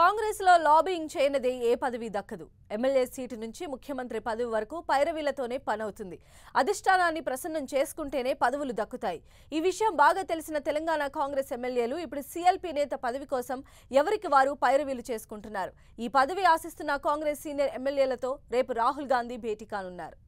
కాంగ్రెస్ లో లాబింగ్ చేయనిదే ఏ పదవి దక్కదు. ఎమ్మెల్యే సీటు నుంచి ముఖ్యమంత్రి పదవి వరకు పైరవీలతోనే పనవుతుంది. అధిష్టానాన్ని ప్రసన్నం చేసుకుంటేనే పదవులు దక్కుతాయి. ఈ విషయం బాగా తెలిసిన తెలంగాణ కాంగ్రెస్ ఎమ్మెల్యేలు ఇప్పుడు సీఎల్పీ నేత పదవి కోసం ఎవరికి వారు పైరవీలు చేసుకుంటున్నారు. ఈ పదవి ఆశిస్తున్న కాంగ్రెస్ సీనియర్ ఎమ్మెల్యేలతో రేపు రాహుల్ గాంధీ భేటీ కానున్నారు.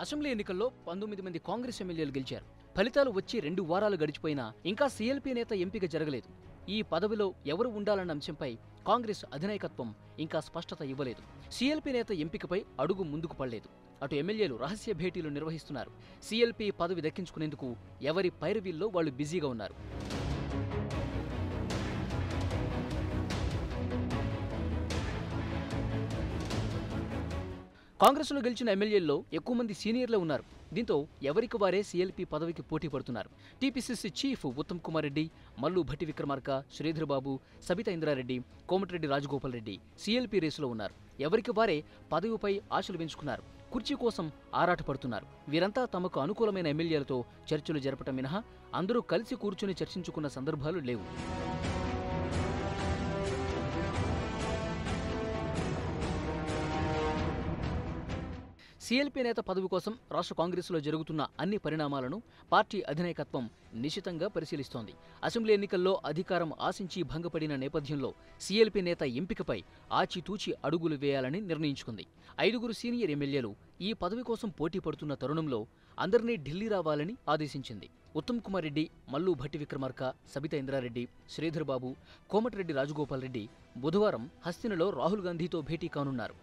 అసెంబ్లీ ఎన్నికల్లో 19 మంది కాంగ్రెస్ ఎమ్మెల్యేలు గెలిచారు. ఫలితాలు వచ్చి 2 వారాలు గడిచిపోయినా ఇంకా సీఎల్పీ నేత ఎంపిక జరగలేదు. ఈ పదవిలో ఎవరు ఉండాలన్న అంశంపై కాంగ్రెస్ అధినాయకత్వం ఇంకా స్పష్టత ఇవ్వలేదు. సీఎల్పీ నేత ఎంపికపై అడుగు ముందుకు పడలేదు. అటు ఎమ్మెల్యేలు రహస్య భేటీలు నిర్వహిస్తున్నారు. సీఎల్పీ పదవి దక్కించుకునేందుకు ఎవరి పైరవీల్లో వాళ్లు బిజీగా ఉన్నారు. కాంగ్రెస్లో గెలిచిన ఎమ్మెల్యేల్లో ఎక్కువ మంది సీనియర్లే ఉన్నారు. దీంతో ఎవరికి వారే సీఎల్పీ పదవికి పోటీ పడుతున్నారు. TPCC chief Uttam Kumar Reddy, Mallu Bhatti Vikramarka, Sridhar Babu, Sabitha Indra Reddy, Komatireddy Rajagopal Reddy CLP రేసులో ఉన్నారు. ఎవరికి వారే పదవిపై ఆశలు పెంచుకున్నారు. కుర్చీ కోసం ఆరాటపడుతున్నారు. వీరంతా తమకు అనుకూలమైన ఎమ్మెల్యేలతో చర్చలు జరపటం మినహా అందరూ కలిసి కూర్చుని చర్చించుకున్న సందర్భాలు లేవు. సీఎల్పీ నేత పదవి కోసం రాష్ట్ర కాంగ్రెస్లో జరుగుతున్న అన్ని పరిణామాలను పార్టీ అధినాయకత్వం నిశితంగా పరిశీలిస్తోంది. అసెంబ్లీ ఎన్నికల్లో అధికారం ఆశించి భంగపడిన నేపథ్యంలో సీఎల్పీ నేత ఎంపికపై ఆచితూచి అడుగులు వేయాలని నిర్ణయించుకుంది. 5గురు సీనియర్ ఎమ్మెల్యేలు ఈ పదవి కోసం పోటీ పడుతున్న తరుణంలో అందరినీ ఢిల్లీ రావాలని ఆదేశించింది. ఉత్తమ్ కుమార్ రెడ్డి, మల్లు భట్టి విక్రమార్క, సబితా ఇంద్రారెడ్డి, శ్రీధర్ బాబు, కోమటిరెడ్డి రాజగోపాల్ రెడ్డి బుధవారం హస్తినలో రాహుల్ గాంధీతో భేటీ కానున్నారు.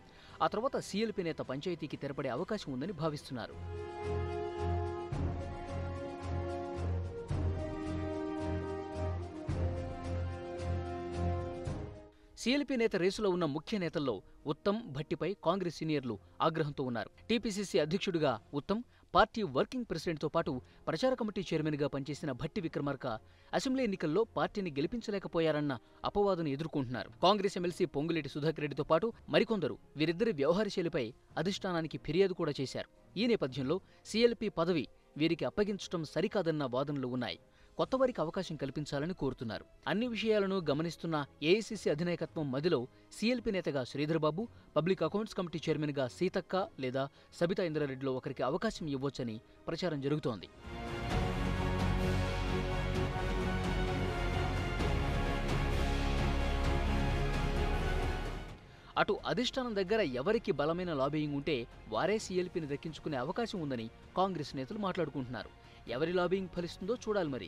ఆ తర్వాత సీఎల్పీ నేత పంచాయతీకి తెరపడే అవకాశం ఉందని భావిస్తున్నారు. సీఎల్పీ నేత రేసులో ఉన్న ముఖ్య నేతల్లో ఉత్తమ్, భట్టిపై కాంగ్రెస్ సీనియర్లు ఆగ్రహంతో ఉన్నారు. టీపీసీసీ అధ్యక్షుడిగా ఉత్తమ్, పార్టీ వర్కింగ్ ప్రెసిడెంట్తో పాటు ప్రచార కమిటీ చైర్మన్గా పనిచేసిన భట్టి విక్రమార్క అసెంబ్లీ ఎన్నికల్లో పార్టీని గెలిపించలేకపోయారన్న అపవాదును ఎదుర్కొంటున్నారు. కాంగ్రెస్ ఎమ్మెల్సీ పొంగులేటి సుధాకర్ రెడ్డితో పాటు మరికొందరు వీరిద్దరి వ్యవహార శైలిపై అధిష్టానానికి ఫిర్యాదు కూడా చేశారు. ఈ నేపథ్యంలో సీఎల్పీ పదవి వీరికి అప్పగించడం సరికాదన్న వాదనలు ఉన్నాయి. కొత్తవారికి అవకాశం కల్పించాలని కోరుతున్నారు. అన్ని విషయాలను గమనిస్తున్న ఏఐసీసీ అధినాయకత్వం మదిలో సీఎల్పీ నేతగా Sridhar Babu, public accounts committee చైర్మన్గా సీతక్క లేదా సబితా ఇంద్రారెడ్డిలో ఒకరికి అవకాశం ఇవ్వొచ్చని ప్రచారం జరుగుతోంది. అటు అధిష్టానం దగ్గర ఎవరికి బలమైన లాబియింగ్ ఉంటే వారే సీఎల్పీని దక్కించుకునే అవకాశం ఉందని కాంగ్రెస్ నేతలు మాట్లాడుకుంటున్నారు. ఎవరి లాబియింగ్ ఫలిస్తుందో చూడాలి మరి.